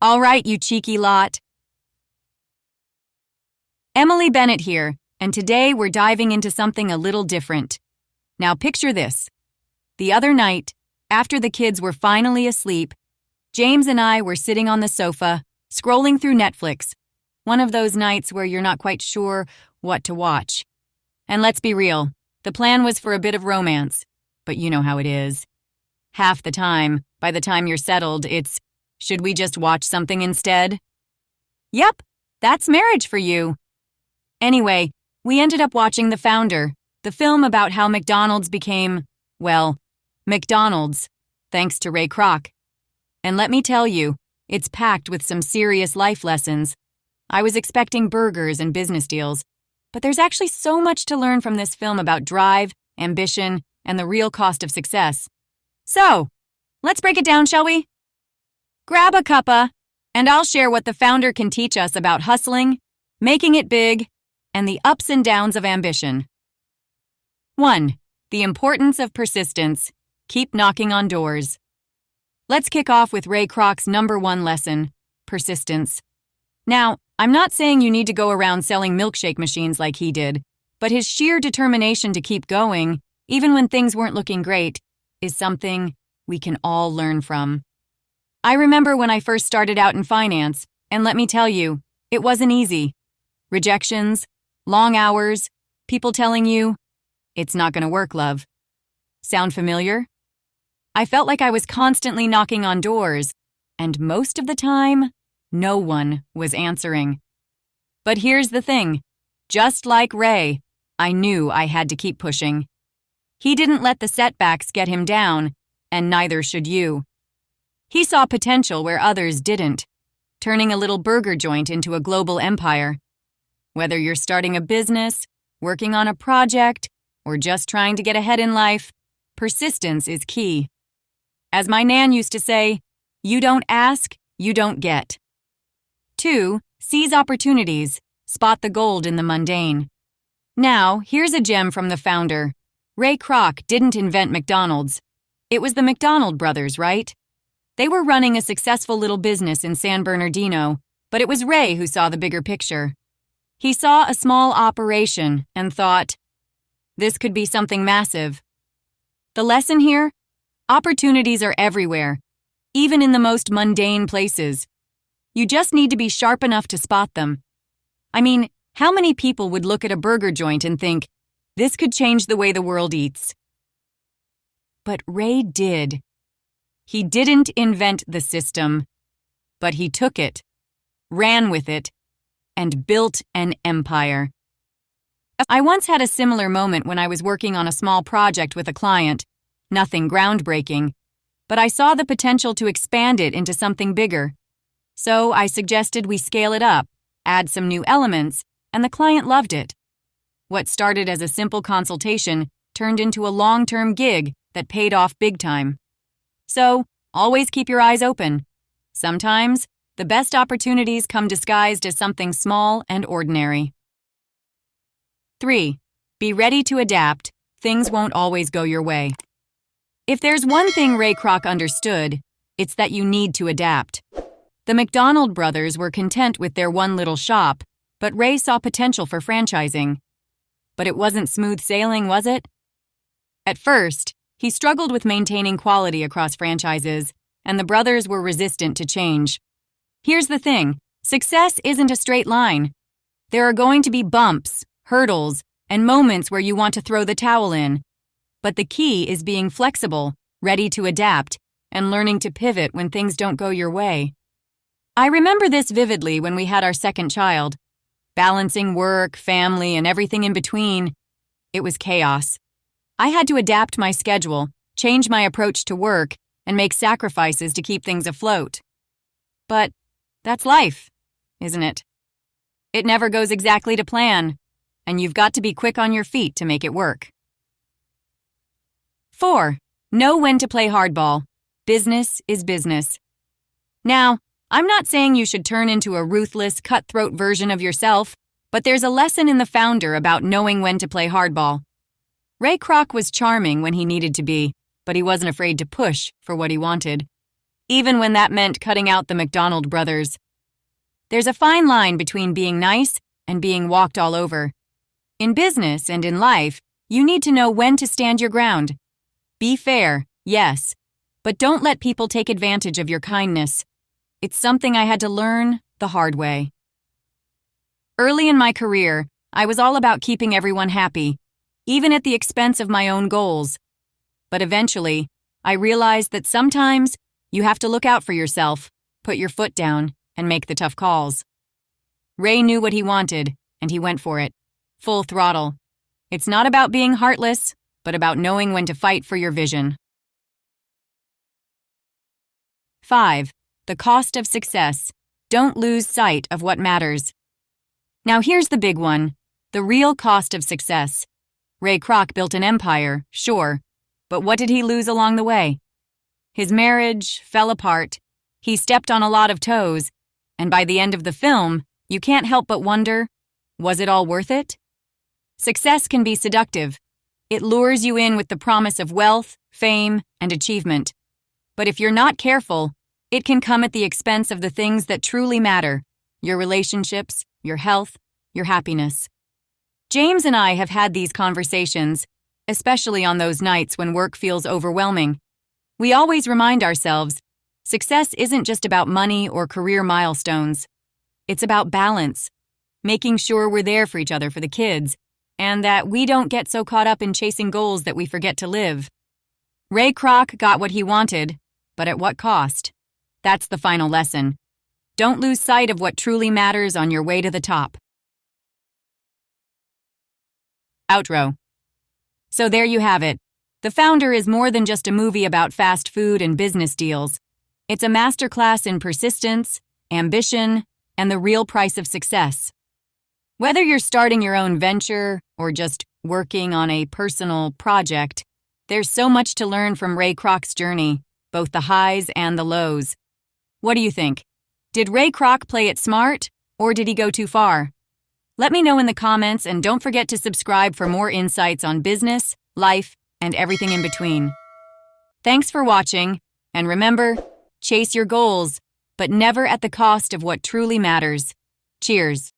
All right, you cheeky lot. Emily Bennett here, and today we're diving into something a little different. Now picture this. The other night, after the kids were finally asleep, James and I were sitting on the sofa, scrolling through Netflix. One of those nights where you're not quite sure what to watch. And let's be real, the plan was for a bit of romance, but you know how it is. Half the time, by the time you're settled, it's, should we just watch something instead? Yep, that's marriage for you. Anyway, we ended up watching The Founder, the film about how McDonald's became, well, McDonald's, thanks to Ray Kroc. And let me tell you, it's packed with some serious life lessons. I was expecting burgers and business deals, but there's actually so much to learn from this film about drive, ambition, and the real cost of success. So, let's break it down, shall we? Grab a cuppa, and I'll share what The Founder can teach us about hustling, making it big, and the ups and downs of ambition. 1. The importance of persistence. Keep knocking on doors. Let's kick off with Ray Kroc's #1 lesson, persistence. Now, I'm not saying you need to go around selling milkshake machines like he did, but his sheer determination to keep going, even when things weren't looking great, is something we can all learn from. I remember when I first started out in finance, and let me tell you, it wasn't easy. Rejections, long hours, people telling you, it's not going to work, love. Sound familiar? I felt like I was constantly knocking on doors, and most of the time, no one was answering. But here's the thing. Just like Ray, I knew I had to keep pushing. He didn't let the setbacks get him down, and neither should you. He saw potential where others didn't, turning a little burger joint into a global empire. Whether you're starting a business, working on a project, or just trying to get ahead in life, persistence is key. As my nan used to say, you don't ask, you don't get. 2. Seize opportunities. Spot the gold in the mundane. Now, here's a gem from The Founder. Ray Kroc didn't invent McDonald's. It was the McDonald brothers, right? They were running a successful little business in San Bernardino, but it was Ray who saw the bigger picture. He saw a small operation and thought, this could be something massive. The lesson here? Opportunities are everywhere, even in the most mundane places. You just need to be sharp enough to spot them. I mean, how many people would look at a burger joint and think, this could change the way the world eats? But Ray did. He didn't invent the system, but he took it, ran with it, and built an empire. I once had a similar moment when I was working on a small project with a client, nothing groundbreaking, but I saw the potential to expand it into something bigger. So I suggested we scale it up, add some new elements, and the client loved it. What started as a simple consultation turned into a long-term gig that paid off big time. So, always keep your eyes open. Sometimes, the best opportunities come disguised as something small and ordinary. 3. Be ready to adapt. Things won't always go your way. If there's one thing Ray Kroc understood, it's that you need to adapt. The McDonald brothers were content with their one little shop, but Ray saw potential for franchising. But it wasn't smooth sailing, was it? At first, he struggled with maintaining quality across franchises, and the brothers were resistant to change. Here's the thing, success isn't a straight line. There are going to be bumps, hurdles, and moments where you want to throw the towel in. But the key is being flexible, ready to adapt, and learning to pivot when things don't go your way. I remember this vividly when we had our second child. Balancing work, family, and everything in between, it was chaos. I had to adapt my schedule, change my approach to work, and make sacrifices to keep things afloat. But that's life, isn't it? It never goes exactly to plan, and you've got to be quick on your feet to make it work. 4. Know when to play hardball. Business is business. Now, I'm not saying you should turn into a ruthless, cutthroat version of yourself, but there's a lesson in The Founder about knowing when to play hardball. Ray Kroc was charming when he needed to be, but he wasn't afraid to push for what he wanted. even when that meant cutting out the McDonald brothers. There's a fine line between being nice and being walked all over. In business and in life, you need to know when to stand your ground. Be fair, yes, but don't let people take advantage of your kindness. It's something I had to learn the hard way. Early in my career, I was all about keeping everyone happy, even at the expense of my own goals. But eventually, I realized that sometimes you have to look out for yourself, put your foot down, and make the tough calls. Ray knew what he wanted, and he went for it. Full throttle. It's not about being heartless, but about knowing when to fight for your vision. 5. The cost of success. Don't lose sight of what matters. Now here's the big one. The real cost of success. Ray Kroc built an empire, sure, but what did he lose along the way? His marriage fell apart. He stepped on a lot of toes, and by the end of the film, you can't help but wonder, was it all worth it? Success can be seductive. It lures you in with the promise of wealth, fame, and achievement. But if you're not careful, it can come at the expense of the things that truly matter: your relationships, your health, your happiness. James and I have had these conversations, especially on those nights when work feels overwhelming. We always remind ourselves, success isn't just about money or career milestones. It's about balance, making sure we're there for each other, for the kids, and that we don't get so caught up in chasing goals that we forget to live. Ray Kroc got what he wanted, but at what cost? That's the final lesson. Don't lose sight of what truly matters on your way to the top. Outro. So there you have it. The Founder is more than just a movie about fast food and business deals. It's a masterclass in persistence, ambition, and the real price of success. Whether you're starting your own venture or just working on a personal project, there's so much to learn from Ray Kroc's journey, both the highs and the lows. What do you think? Did Ray Kroc play it smart, or did he go too far? Let me know in the comments, and don't forget to subscribe for more insights on business, life, and everything in between. Thanks for watching, and remember, chase your goals, but never at the cost of what truly matters. Cheers.